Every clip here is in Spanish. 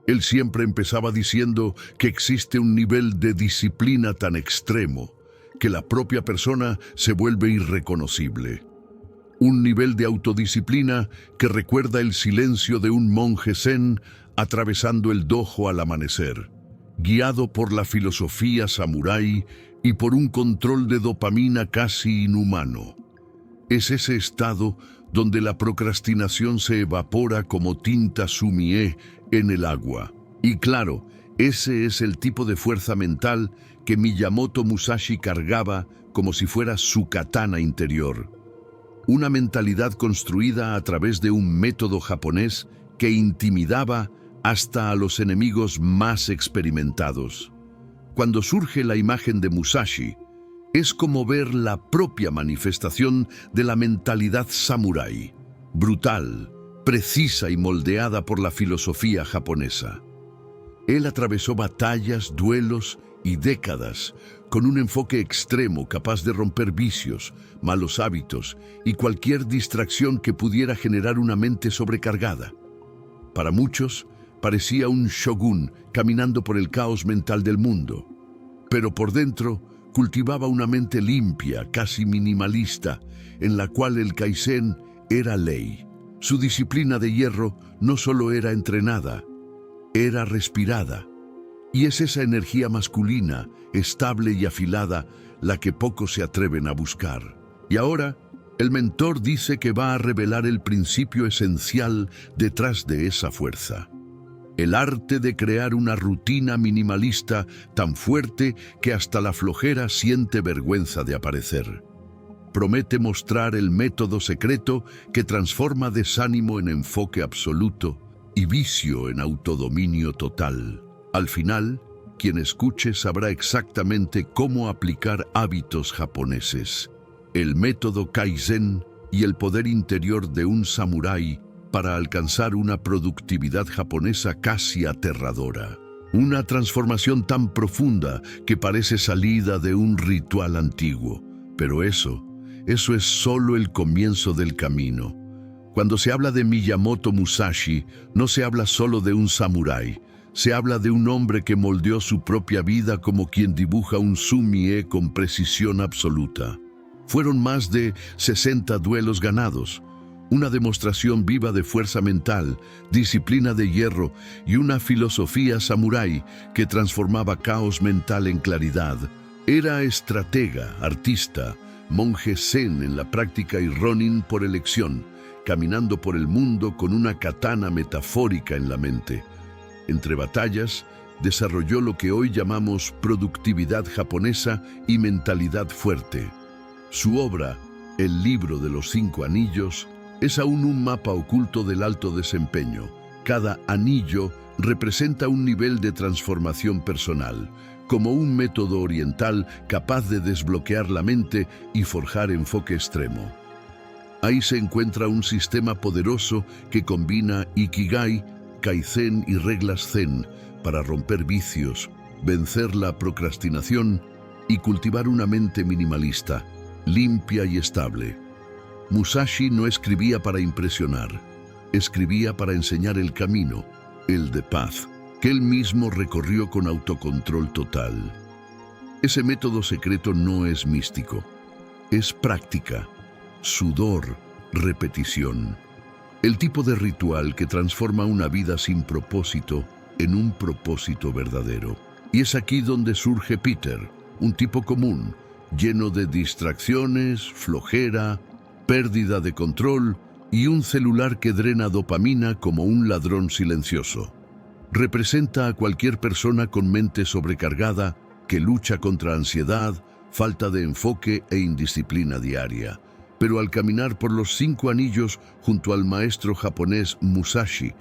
Él siempre empezaba diciendo que existe un nivel de disciplina tan extremo que la propia persona se vuelve irreconocible. Un nivel de autodisciplina que recuerda el silencio de un monje zen atravesando el dojo al amanecer, guiado por la filosofía samurái y por un control de dopamina casi inhumano. Es ese estado donde la procrastinación se evapora como tinta sumie en el agua. Y claro, ese es el tipo de fuerza mental que Miyamoto Musashi cargaba como si fuera su katana interior. Una mentalidad construida a través de un método japonés que intimidaba hasta a los enemigos más experimentados. Cuando surge la imagen de Musashi, es como ver la propia manifestación de la mentalidad samurái, brutal, precisa y moldeada por la filosofía japonesa. Él atravesó batallas, duelos y décadas con un enfoque extremo capaz de romper vicios, malos hábitos y cualquier distracción que pudiera generar una mente sobrecargada. Para muchos, parecía un shogun caminando por el caos mental del mundo, pero por dentro cultivaba una mente limpia, casi minimalista, en la cual el kaizen era ley. Su disciplina de hierro no solo era entrenada, era respirada. Y es esa energía masculina, estable y afilada, la que pocos se atreven a buscar. Y ahora, el mentor dice que va a revelar el principio esencial detrás de esa fuerza. El arte de crear una rutina minimalista tan fuerte que hasta la flojera siente vergüenza de aparecer. Promete mostrar el método secreto que transforma desánimo en enfoque absoluto y vicio en autodominio total. Al final, quien escuche sabrá exactamente cómo aplicar hábitos japoneses, el método Kaizen y el poder interior de un samurái para alcanzar una productividad japonesa casi aterradora. Una transformación tan profunda que parece salida de un ritual antiguo. Pero eso es solo el comienzo del camino. Cuando se habla de Miyamoto Musashi, no se habla solo de un samurái. Se habla de un hombre que moldeó su propia vida como quien dibuja un sumie con precisión absoluta. Fueron más de 60 duelos ganados, una demostración viva de fuerza mental, disciplina de hierro y una filosofía samurái que transformaba caos mental en claridad. Era estratega, artista, monje zen en la práctica y ronin por elección, caminando por el mundo con una katana metafórica en la mente. Entre batallas, desarrolló lo que hoy llamamos productividad japonesa y mentalidad fuerte. Su obra, El libro de los 5 anillos, es aún un mapa oculto del alto desempeño. Cada anillo representa un nivel de transformación personal, como un método oriental capaz de desbloquear la mente y forjar enfoque extremo. Ahí se encuentra un sistema poderoso que combina Ikigai, Kaizen y reglas Zen para romper vicios, vencer la procrastinación y cultivar una mente minimalista, limpia y estable. Musashi no escribía para impresionar, escribía para enseñar el camino, el de paz, que él mismo recorrió con autocontrol total. Ese método secreto no es místico, es práctica, sudor, repetición. El tipo de ritual que transforma una vida sin propósito en un propósito verdadero. Y es aquí donde surge Peter, un tipo común, lleno de distracciones, flojera, pérdida de control y un celular que drena dopamina como un ladrón silencioso. Representa a cualquier persona con mente sobrecargada que lucha contra ansiedad, falta de enfoque e indisciplina diaria. Pero al caminar por los 5 anillos junto al maestro japonés Musashi,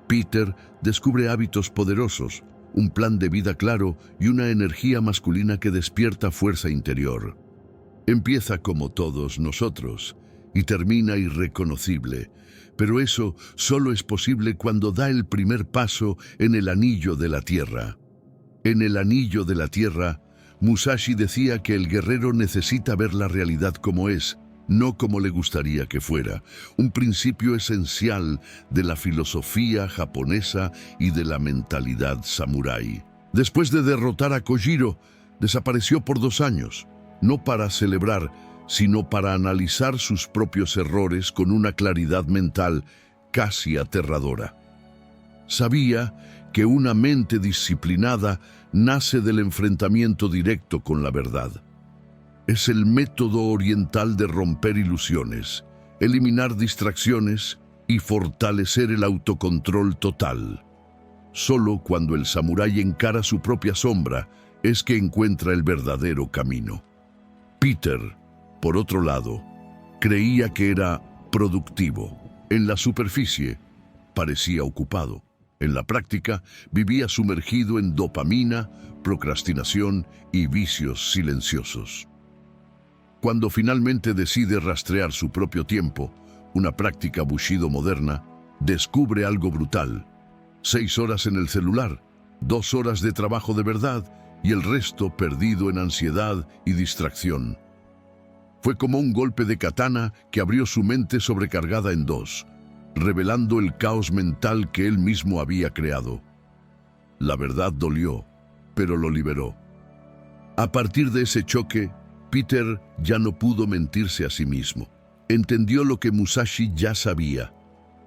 Peter descubre hábitos poderosos, un plan de vida claro y una energía masculina que despierta fuerza interior. Empieza como todos nosotros y termina irreconocible, pero eso solo es posible cuando da el primer paso en el anillo de la tierra. En el anillo de la tierra, Musashi decía que el guerrero necesita ver la realidad como es, no como le gustaría que fuera, un principio esencial de la filosofía japonesa y de la mentalidad samurái. Después de derrotar a Kojiro, desapareció por 2 años, no para celebrar, sino para analizar sus propios errores con una claridad mental casi aterradora. Sabía que una mente disciplinada nace del enfrentamiento directo con la verdad. Es el método oriental de romper ilusiones, eliminar distracciones y fortalecer el autocontrol total. Solo cuando el samurái encara su propia sombra es que encuentra el verdadero camino. Peter, por otro lado, creía que era productivo. En la superficie, parecía ocupado. En la práctica, vivía sumergido en dopamina, procrastinación y vicios silenciosos. Cuando finalmente decide rastrear su propio tiempo, una práctica bushido moderna, descubre algo brutal. 6 horas en el celular, 2 horas de trabajo de verdad y el resto perdido en ansiedad y distracción. Fue como un golpe de katana que abrió su mente sobrecargada en 2, revelando el caos mental que él mismo había creado. La verdad dolió, pero lo liberó. A partir de ese choque, Peter ya no pudo mentirse a sí mismo. Entendió lo que Musashi ya sabía.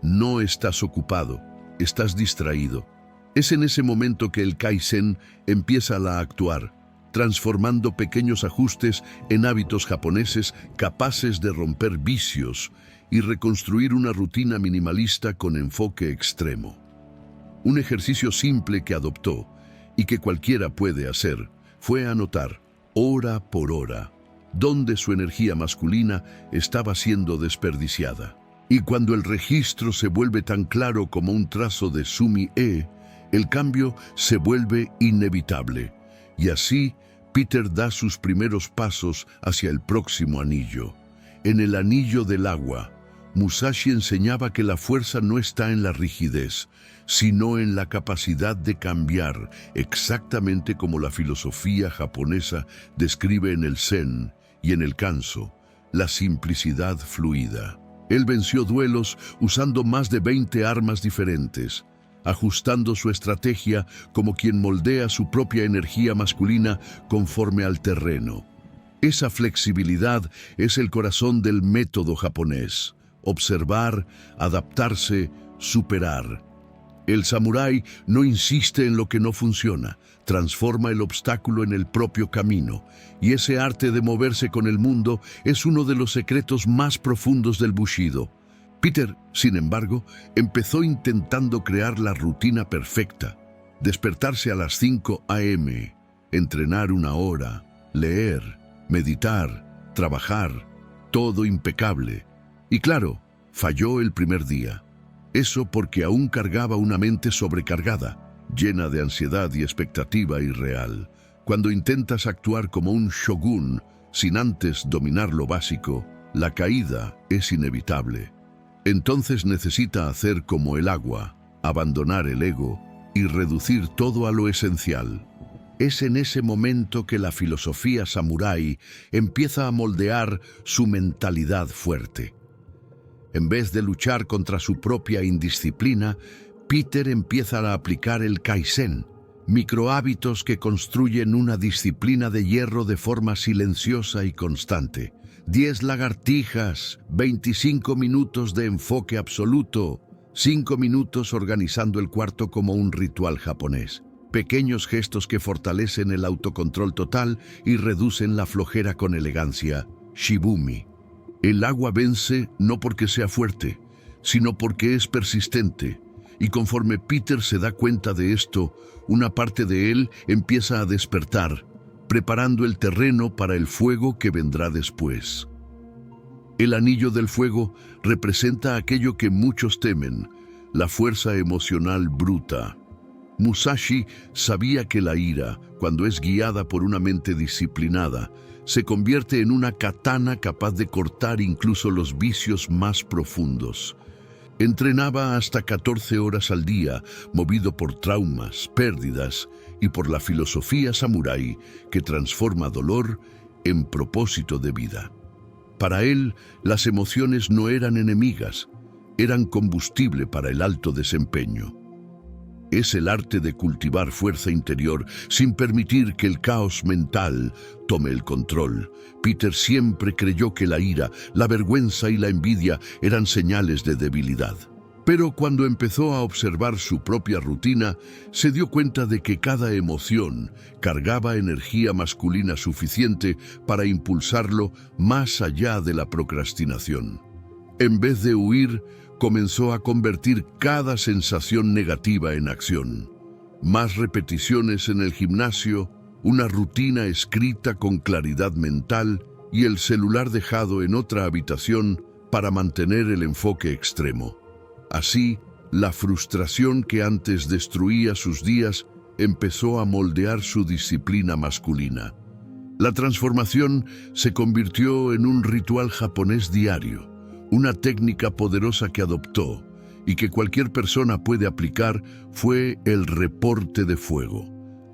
No estás ocupado, estás distraído. Es en ese momento que el Kaizen empieza a actuar, transformando pequeños ajustes en hábitos japoneses capaces de romper vicios y reconstruir una rutina minimalista con enfoque extremo. Un ejercicio simple que adoptó y que cualquiera puede hacer fue anotar, hora por hora, dónde su energía masculina estaba siendo desperdiciada. Y cuando el registro se vuelve tan claro como un trazo de sumi-e, el cambio se vuelve inevitable. Y así, Peter da sus primeros pasos hacia el próximo anillo. En el anillo del agua, Musashi enseñaba que la fuerza no está en la rigidez, sino en la capacidad de cambiar, exactamente como la filosofía japonesa describe en el Zen y en el Kanso, la simplicidad fluida. Él venció duelos usando más de 20 armas diferentes, ajustando su estrategia como quien moldea su propia energía masculina conforme al terreno. Esa flexibilidad es el corazón del método japonés: observar, adaptarse, superar. El samurái no insiste en lo que no funciona, transforma el obstáculo en el propio camino, y ese arte de moverse con el mundo es uno de los secretos más profundos del Bushido. Peter, sin embargo, empezó intentando crear la rutina perfecta: despertarse a las 5 a.m., entrenar 1 hora, leer, meditar, trabajar, todo impecable. Y claro, falló el primer día. Eso porque aún cargaba una mente sobrecargada, llena de ansiedad y expectativa irreal. Cuando intentas actuar como un shogun, sin antes dominar lo básico, la caída es inevitable. Entonces necesita hacer como el agua, abandonar el ego y reducir todo a lo esencial. Es en ese momento que la filosofía samurái empieza a moldear su mentalidad fuerte. En vez de luchar contra su propia indisciplina, Peter empieza a aplicar el Kaizen, microhábitos que construyen una disciplina de hierro de forma silenciosa y constante. 10 lagartijas, 25 minutos de enfoque absoluto, 5 minutos organizando el cuarto como un ritual japonés. Pequeños gestos que fortalecen el autocontrol total y reducen la flojera con elegancia. Shibumi. El agua vence no porque sea fuerte, sino porque es persistente. Y conforme Peter se da cuenta de esto, una parte de él empieza a despertar, preparando el terreno para el fuego que vendrá después. El anillo del fuego representa aquello que muchos temen: la fuerza emocional bruta. Musashi sabía que la ira, cuando es guiada por una mente disciplinada, se convierte en una katana capaz de cortar incluso los vicios más profundos. Entrenaba hasta 14 horas al día, movido por traumas, pérdidas y por la filosofía samurái que transforma dolor en propósito de vida. Para él, las emociones no eran enemigas, eran combustible para el alto desempeño. Es el arte de cultivar fuerza interior sin permitir que el caos mental tome el control. Peter siempre creyó que la ira, la vergüenza y la envidia eran señales de debilidad. Pero cuando empezó a observar su propia rutina, se dio cuenta de que cada emoción cargaba energía masculina suficiente para impulsarlo más allá de la procrastinación. En vez de huir, comenzó a convertir cada sensación negativa en acción. Más repeticiones en el gimnasio, una rutina escrita con claridad mental y el celular dejado en otra habitación para mantener el enfoque extremo. Así, la frustración que antes destruía sus días empezó a moldear su disciplina masculina. La transformación se convirtió en un ritual japonés diario, una técnica poderosa que adoptó y que cualquier persona puede aplicar. Fue el reporte de fuego.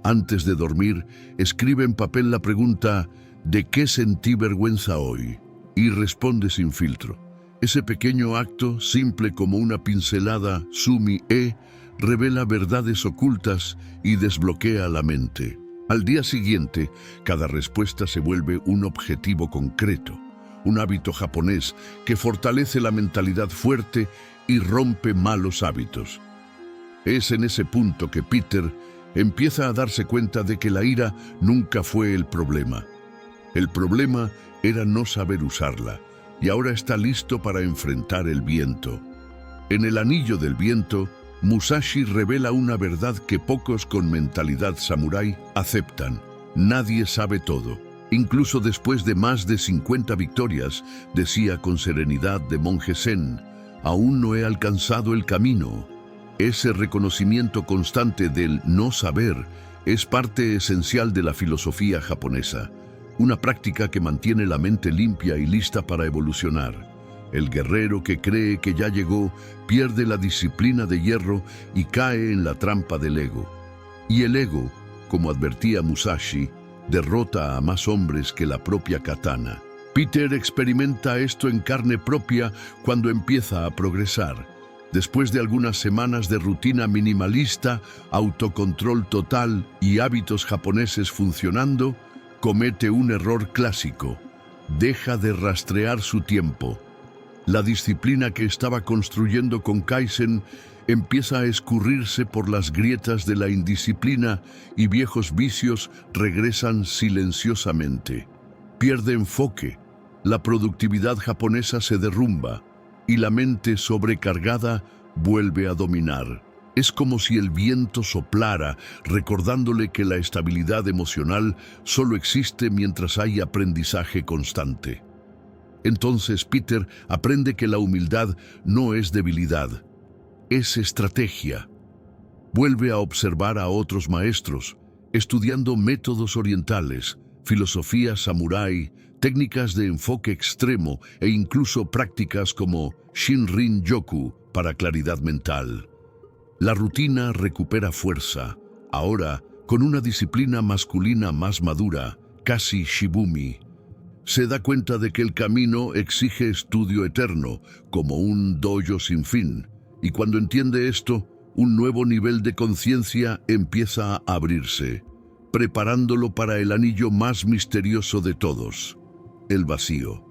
Antes de dormir, escribe en papel la pregunta ¿de qué sentí vergüenza hoy? Y responde sin filtro. Ese pequeño acto, simple como una pincelada sumi-e, revela verdades ocultas y desbloquea la mente. Al día siguiente, cada respuesta se vuelve un objetivo concreto, un hábito japonés que fortalece la mentalidad fuerte y rompe malos hábitos. Es en ese punto que Peter empieza a darse cuenta de que la ira nunca fue el problema. El problema era no saber usarla, y ahora está listo para enfrentar el viento. En el anillo del viento, Musashi revela una verdad que pocos con mentalidad samurái aceptan. Nadie sabe todo. Incluso después de más de 50 victorias, decía con serenidad de monje zen, aún no he alcanzado el camino. Ese reconocimiento constante del no saber es parte esencial de la filosofía japonesa, una práctica que mantiene la mente limpia y lista para evolucionar. El guerrero que cree que ya llegó pierde la disciplina de hierro y cae en la trampa del ego. Y el ego, como advertía Musashi, derrota a más hombres que la propia katana. Peter experimenta esto en carne propia cuando empieza a progresar. Después de algunas semanas de rutina minimalista, autocontrol total y hábitos japoneses funcionando, comete un error clásico. Deja de rastrear su tiempo. La disciplina que estaba construyendo con Kaizen empieza a escurrirse por las grietas de la indisciplina y viejos vicios regresan silenciosamente. Pierde enfoque, la productividad japonesa se derrumba y la mente sobrecargada vuelve a dominar. Es como si el viento soplara, recordándole que la estabilidad emocional solo existe mientras hay aprendizaje constante. Entonces Peter aprende que la humildad no es debilidad, es estrategia. Vuelve a observar a otros maestros, estudiando métodos orientales, filosofía samurái, técnicas de enfoque extremo e incluso prácticas como Shinrin-yoku para claridad mental. La rutina recupera fuerza, ahora con una disciplina masculina más madura, casi shibumi. Se da cuenta de que el camino exige estudio eterno, como un dojo sin fin, y cuando entiende esto, un nuevo nivel de conciencia empieza a abrirse, preparándolo para el anillo más misterioso de todos, el vacío.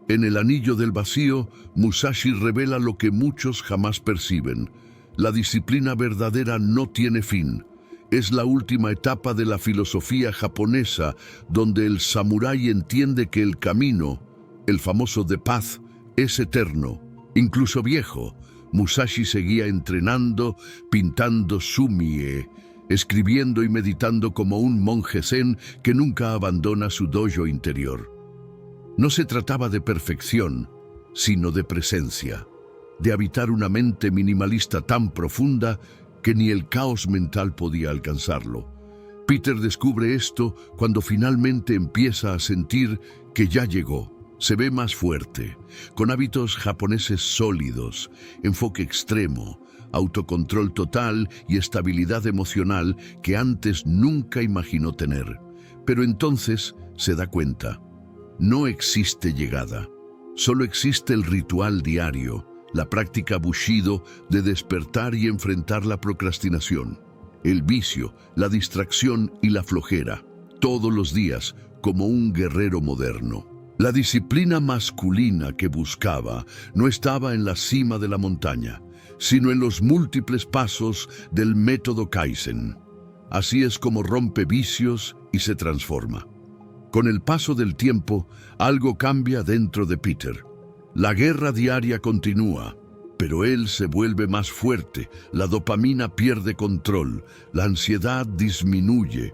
En el anillo del vacío, Musashi revela lo que muchos jamás perciben. La disciplina verdadera no tiene fin. Es la última etapa de la filosofía japonesa, donde el samurái entiende que el camino, el famoso The Path, es eterno, incluso viejo. Musashi seguía entrenando, pintando sumi-e, escribiendo y meditando como un monje zen que nunca abandona su dojo interior. No se trataba de perfección, sino de presencia, de habitar una mente minimalista tan profunda que ni el caos mental podía alcanzarlo. Peter descubre esto cuando finalmente empieza a sentir que ya llegó. Se ve más fuerte, con hábitos japoneses sólidos, enfoque extremo, autocontrol total y estabilidad emocional que antes nunca imaginó tener. Pero entonces se da cuenta. no existe llegada. Solo existe el ritual diario, la práctica Bushido de despertar y enfrentar la procrastinación, el vicio, la distracción y la flojera, todos los días como un guerrero moderno. La disciplina masculina que buscaba no estaba en la cima de la montaña, sino en los múltiples pasos del método Kaizen. Así es como rompe vicios y se transforma. Con el paso del tiempo, algo cambia dentro de Peter. La guerra diaria continúa, pero él se vuelve más fuerte, la dopamina pierde control, la ansiedad disminuye,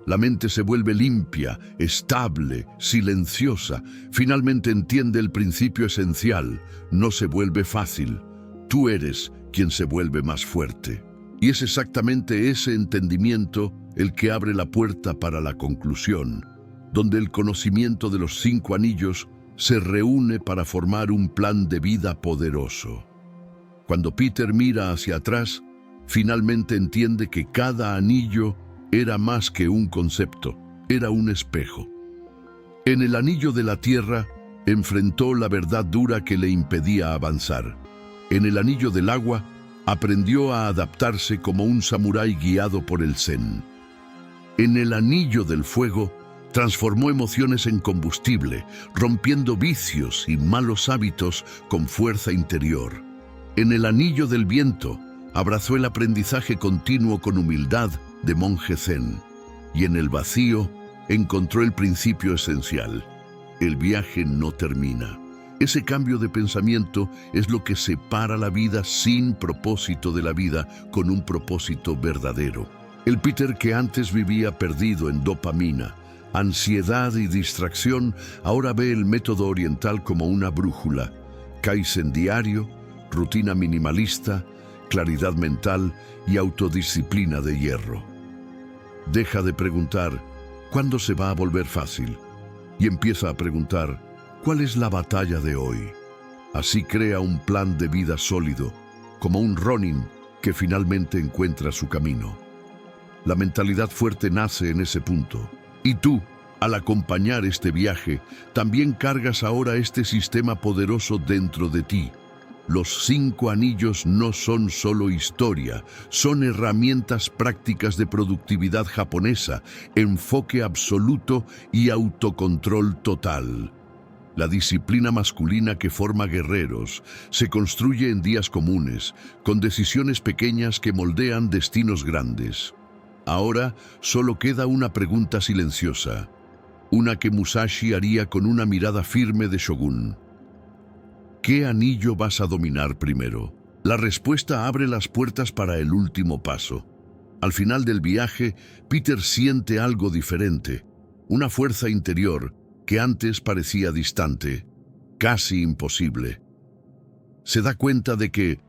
la mente se vuelve limpia, estable, silenciosa. Finalmente entiende el principio esencial: no se vuelve fácil. Tú eres quien se vuelve más fuerte. Y es exactamente ese entendimiento el que abre la puerta para la conclusión, donde el conocimiento de los 5 anillos se reúne para formar un plan de vida poderoso. Cuando Peter mira hacia atrás, finalmente entiende que cada anillo era más que un concepto, era un espejo. En el anillo de la tierra enfrentó la verdad dura que le impedía avanzar. En el anillo del agua aprendió a adaptarse como un samurái guiado por el Zen. En el anillo del fuego transformó emociones en combustible, rompiendo vicios y malos hábitos con fuerza interior. En el anillo del viento abrazó el aprendizaje continuo con humildad de monje zen. Y en el vacío encontró el principio esencial: el viaje no termina. Ese cambio de pensamiento es lo que separa la vida sin propósito de la vida con un propósito verdadero. El Peter que antes vivía perdido en dopamina, ansiedad y distracción, ahora ve el método oriental como una brújula. Kaizen diario, rutina minimalista, claridad mental y autodisciplina de hierro. Deja de preguntar ¿cuándo se va a volver fácil? Y empieza a preguntar ¿cuál es la batalla de hoy? Así crea un plan de vida sólido, como un Ronin que finalmente encuentra su camino. La mentalidad fuerte nace en ese punto. Y tú, al acompañar este viaje, también cargas ahora este sistema poderoso dentro de ti. Los 5 anillos no son solo historia, son herramientas prácticas de productividad japonesa, enfoque absoluto y autocontrol total. La disciplina masculina que forma guerreros se construye en días comunes, con decisiones pequeñas que moldean destinos grandes. Ahora solo queda una pregunta silenciosa, una que Musashi haría con una mirada firme de Shogun. ¿Qué anillo vas a dominar primero? La respuesta abre las puertas para el último paso. Al final del viaje, Peter siente algo diferente, una fuerza interior que antes parecía distante, casi imposible. Se da cuenta de que,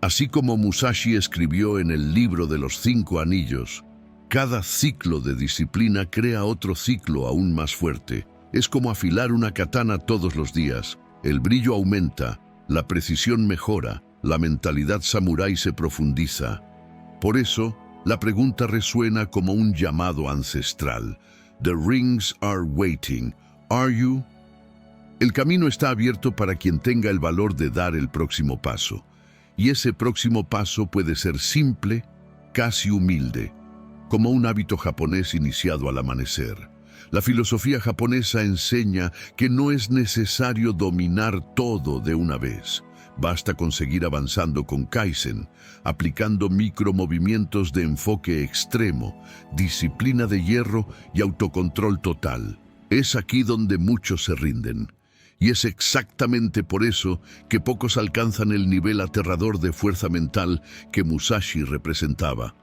así como Musashi escribió en el libro de los 5 anillos, cada ciclo de disciplina crea otro ciclo aún más fuerte. Es como afilar una katana todos los días. El brillo aumenta, la precisión mejora, la mentalidad samurái se profundiza. Por eso, la pregunta resuena como un llamado ancestral. The rings are waiting. Are you? El camino está abierto para quien tenga el valor de dar el próximo paso. Y ese próximo paso puede ser simple, casi humilde, como un hábito japonés iniciado al amanecer. La filosofía japonesa enseña que no es necesario dominar todo de una vez. Basta con seguir avanzando con Kaizen, aplicando micromovimientos de enfoque extremo, disciplina de hierro y autocontrol total. Es aquí donde muchos se rinden. Y es exactamente por eso que pocos alcanzan el nivel aterrador de fuerza mental que Musashi representaba.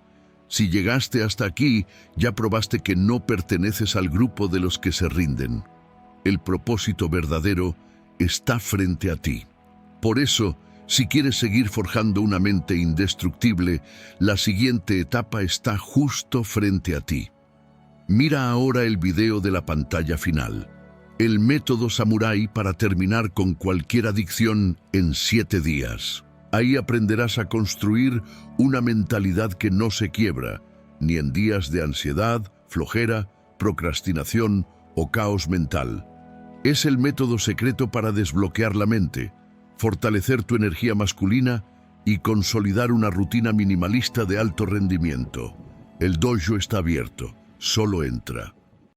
Si llegaste hasta aquí, ya probaste que no perteneces al grupo de los que se rinden. El propósito verdadero está frente a ti. Por eso, si quieres seguir forjando una mente indestructible, la siguiente etapa está justo frente a ti. Mira ahora el video de la pantalla final. El método samurái para terminar con cualquier adicción en 7 días. Ahí aprenderás a construir una mentalidad que no se quiebra, ni en días de ansiedad, flojera, procrastinación o caos mental. Es el método secreto para desbloquear la mente, fortalecer tu energía masculina y consolidar una rutina minimalista de alto rendimiento. El dojo está abierto, solo entra.